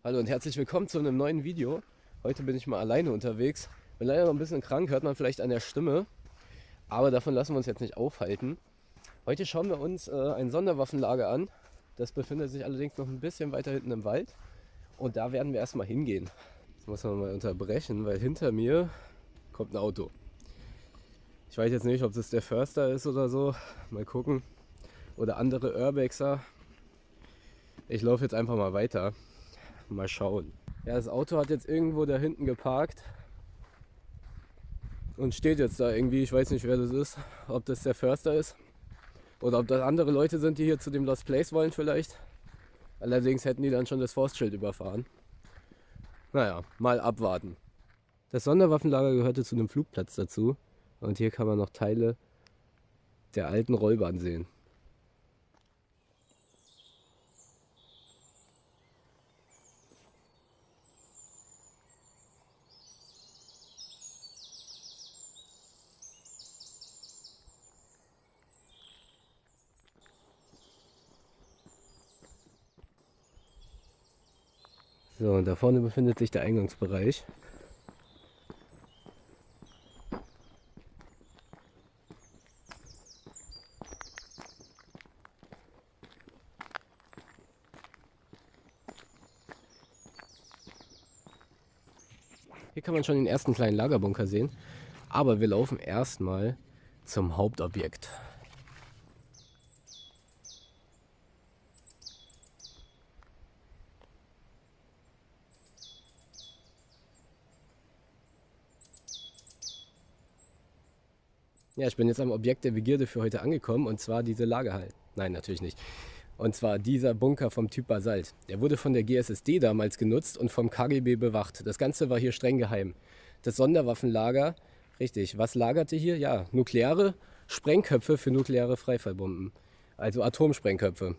Hallo und herzlich willkommen zu einem neuen Video. Heute bin ich mal alleine unterwegs. Bin leider noch ein bisschen krank, hört man vielleicht an der Stimme. Aber davon lassen wir uns jetzt nicht aufhalten. Heute schauen wir uns ein Sonderwaffenlager an. Das befindet sich allerdings noch ein bisschen weiter hinten im Wald. Und da werden wir erstmal hingehen. Das muss man mal unterbrechen, weil hinter mir kommt ein Auto. Ich weiß jetzt nicht, ob das der Förster ist oder so. Mal gucken. Oder andere Urbexer. Ich laufe jetzt einfach mal weiter. Mal schauen. Ja, das Auto hat jetzt irgendwo da hinten geparkt und steht jetzt da irgendwie. Ich weiß nicht, wer das ist. Ob das der Förster ist oder ob das andere Leute sind, die hier zu dem Lost Place wollen vielleicht. Allerdings hätten die dann schon das Forstschild überfahren. Naja, mal abwarten. Das Sonderwaffenlager gehörte zu einem Flugplatz dazu. Und hier kann man noch Teile der alten Rollbahn sehen. So, und da vorne befindet sich der Eingangsbereich. Hier kann man schon den ersten kleinen Lagerbunker sehen. Aber wir laufen erstmal zum Hauptobjekt. Ja, ich bin jetzt am Objekt der Begierde für heute angekommen, und zwar diese Lagerhalle. Nein, natürlich nicht. Und zwar dieser Bunker vom Typ Basalt. Der wurde von der GSSD damals genutzt und vom KGB bewacht. Das Ganze war hier streng geheim. Das Sonderwaffenlager, richtig, was lagerte hier? Ja, nukleare Sprengköpfe für nukleare Freifallbomben. Also Atomsprengköpfe.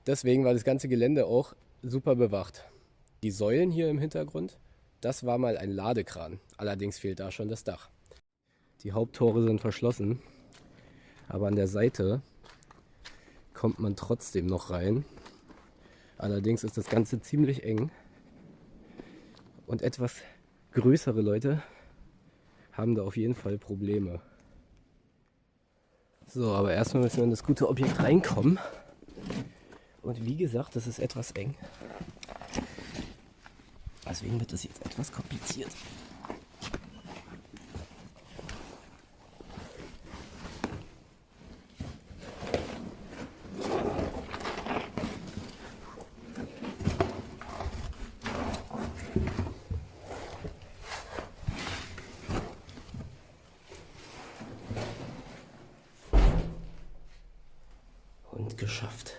Deswegen war das ganze Gelände auch super bewacht. Die Säulen hier im Hintergrund, das war mal ein Ladekran. Allerdings fehlt da schon das Dach. Die Haupttore sind verschlossen, aber an der Seite kommt man trotzdem noch rein. Allerdings ist das Ganze ziemlich eng und etwas größere Leute haben da auf jeden Fall Probleme. So, aber erstmal müssen wir in das gute Objekt reinkommen. Und wie gesagt, das ist etwas eng. Deswegen wird das jetzt etwas kompliziert. Und geschafft.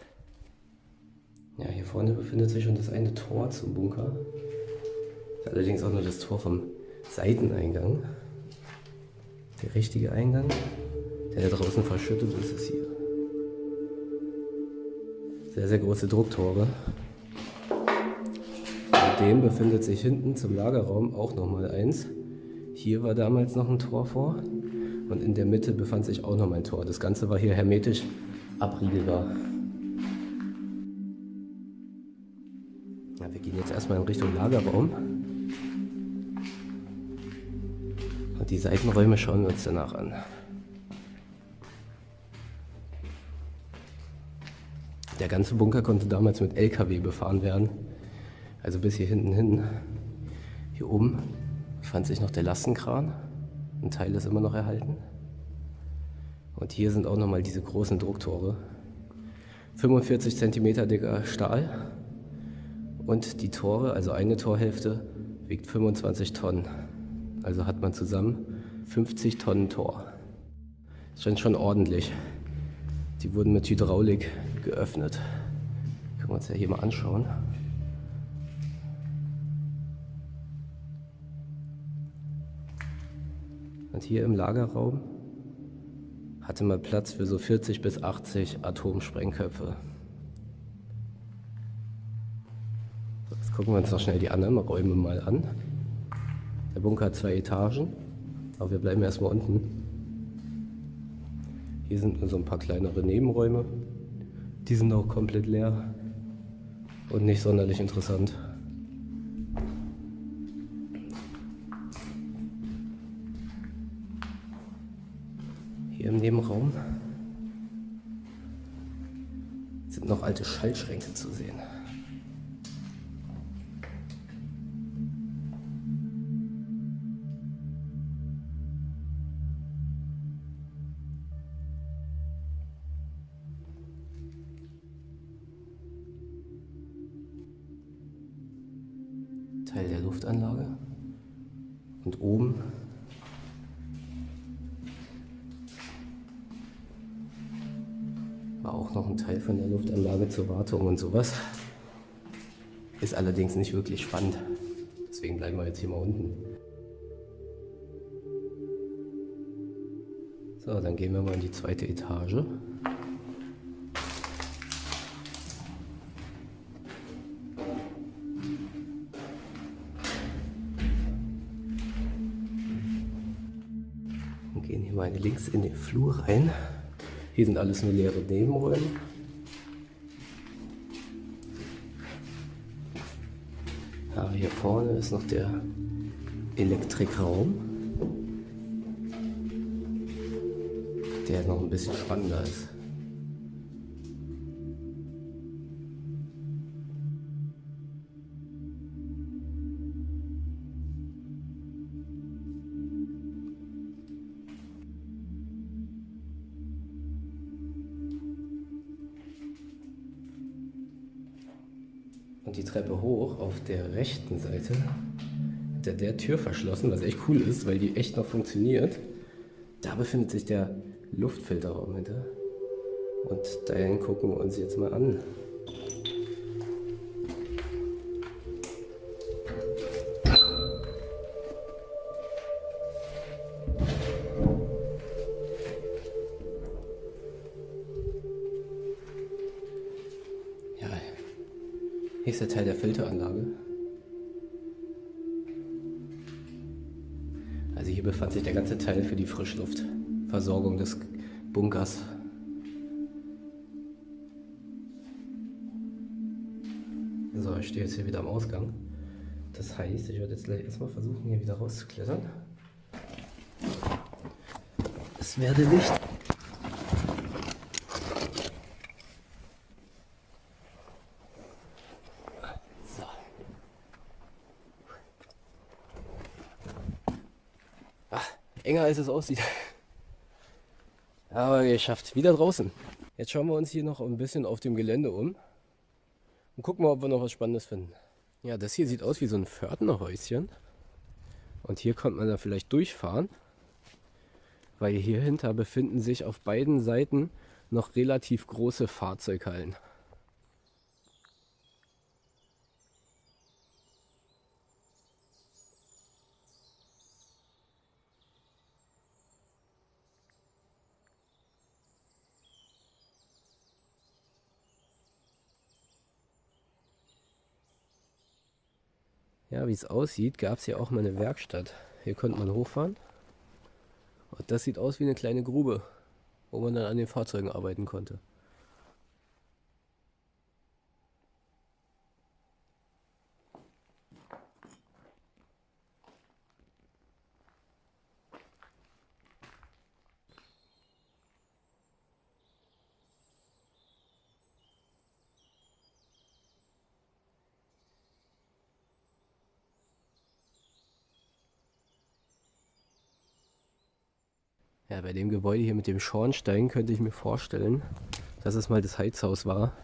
Ja, hier vorne befindet sich schon das eine Tor zum Bunker. Allerdings auch nur das Tor vom Seiteneingang. Der richtige Eingang, der da draußen verschüttet ist, ist hier. Sehr, sehr große Drucktore. Dem befindet sich hinten zum Lagerraum auch nochmal eins. Hier war damals noch ein Tor vor und in der Mitte befand sich auch noch ein Tor. Das Ganze war hier hermetisch abriegelbar. Ja, wir gehen jetzt erstmal in Richtung Lagerraum. Und die Seitenräume schauen wir uns danach an. Der ganze Bunker konnte damals mit LKW befahren werden. Also bis hier hinten hin. Hier oben befand sich noch der Lastenkran. Ein Teil ist immer noch erhalten. Und hier sind auch nochmal diese großen Drucktore. 45 cm dicker Stahl. Und die Tore, also eine Torhälfte, wiegt 25 Tonnen. Also hat man zusammen 50 Tonnen Tor. Das ist schon ordentlich. Die wurden mit Hydraulik geöffnet. Können wir uns ja hier mal anschauen. Und hier im Lagerraum hatte man Platz für so 40 bis 80 Atomsprengköpfe. Jetzt gucken wir uns noch schnell die anderen Räume mal an. Der Bunker hat 2 Etagen, aber wir bleiben erstmal unten. Hier sind nur so ein paar kleinere Nebenräume. Die sind auch komplett leer und nicht sonderlich interessant. Hier im Nebenraum sind noch alte Schaltschränke zu sehen. Teil der Luftanlage. Und oben war auch noch ein Teil von der Luftanlage zur Wartung und sowas. Ist allerdings nicht wirklich spannend. Deswegen bleiben wir jetzt hier mal unten. So, dann gehen wir mal in die zweite Etage. Und gehen hier mal links in den Flur rein. Hier sind alles nur leere Nebenräume. Ja, hier vorne ist noch der Elektrikraum, der noch ein bisschen spannender ist. Und die Treppe hoch auf der rechten Seite hat der Tür verschlossen, was echt cool ist, weil die echt noch funktioniert. Da befindet sich der Luftfilterraum hinter. Und den gucken wir uns jetzt mal an. Ja, hier ist der Teil der Filteranlage. Also hier befand sich der ganze Teil für die Frischluftversorgung des Bunkers. So, ich stehe jetzt hier wieder am Ausgang. Das heißt, ich werde jetzt gleich erstmal versuchen, hier wieder rauszuklettern. Es werde Licht. So. Ach, enger als es aussieht. Aber geschafft. Wieder draußen. Jetzt schauen wir uns hier noch ein bisschen auf dem Gelände um. Und gucken mal, ob wir noch was Spannendes finden. Ja, das hier sieht aus wie so ein Pförtnerhäuschen. Und hier kommt man da vielleicht durchfahren. Weil hier hinter befinden sich auf beiden Seiten noch relativ große Fahrzeughallen. Ja, wie es aussieht, gab es hier auch mal eine Werkstatt. Hier konnte man hochfahren. Und das sieht aus wie eine kleine Grube, wo man dann an den Fahrzeugen arbeiten konnte. Ja, bei dem Gebäude hier mit dem Schornstein könnte ich mir vorstellen, dass es mal das Heizhaus war.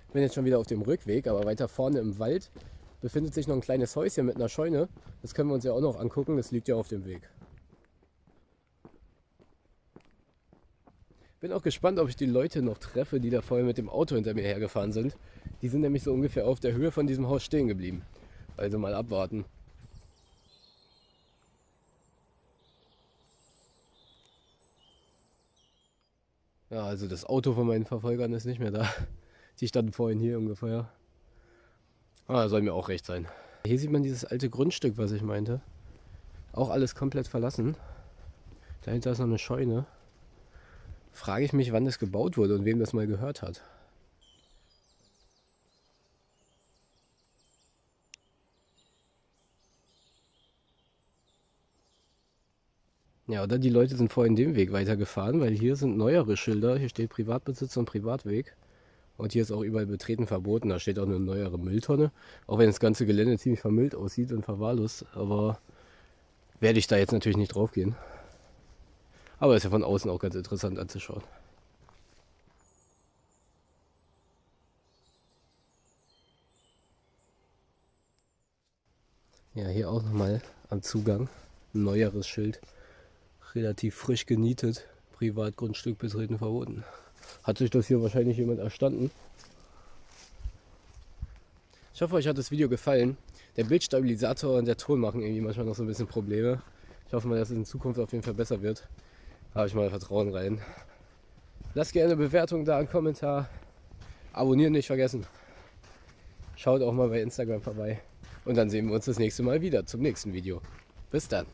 Ich bin jetzt schon wieder auf dem Rückweg, aber weiter vorne im Wald befindet sich noch ein kleines Häuschen mit einer Scheune. Das können wir uns ja auch noch angucken, das liegt ja auf dem Weg. Bin auch gespannt, ob ich die Leute noch treffe, die da vorher mit dem Auto hinter mir hergefahren sind. Die sind nämlich so ungefähr auf der Höhe von diesem Haus stehen geblieben. Also mal abwarten. Ja, also das Auto von meinen Verfolgern ist nicht mehr da. Die standen vorhin hier ungefähr. Soll mir auch recht sein. Hier sieht man dieses alte Grundstück, was ich meinte. Auch alles komplett verlassen. Dahinter ist noch eine Scheune. Frage ich mich, wann das gebaut wurde und wem das mal gehört hat. Ja, oder die Leute sind vorhin den Weg weitergefahren, weil hier sind neuere Schilder. Hier steht Privatbesitz und Privatweg. Und hier ist auch überall Betreten verboten. Da steht auch eine neuere Mülltonne. Auch wenn das ganze Gelände ziemlich vermüllt aussieht und verwahrlost. Aber werde ich da jetzt natürlich nicht drauf gehen. Aber ist ja von außen auch ganz interessant anzuschauen. Ja, hier auch nochmal am Zugang ein neueres Schild. Relativ frisch genietet. Privatgrundstück betreten verboten. Hat sich das hier wahrscheinlich jemand erstanden? Ich hoffe, euch hat das Video gefallen. Der Bildstabilisator und der Ton machen irgendwie manchmal noch so ein bisschen Probleme. Ich hoffe mal, dass es in Zukunft auf jeden Fall besser wird. Da habe ich mal Vertrauen rein. Lasst gerne eine Bewertung da, einen Kommentar. Abonnieren nicht vergessen. Schaut auch mal bei Instagram vorbei. Und dann sehen wir uns das nächste Mal wieder zum nächsten Video. Bis dann.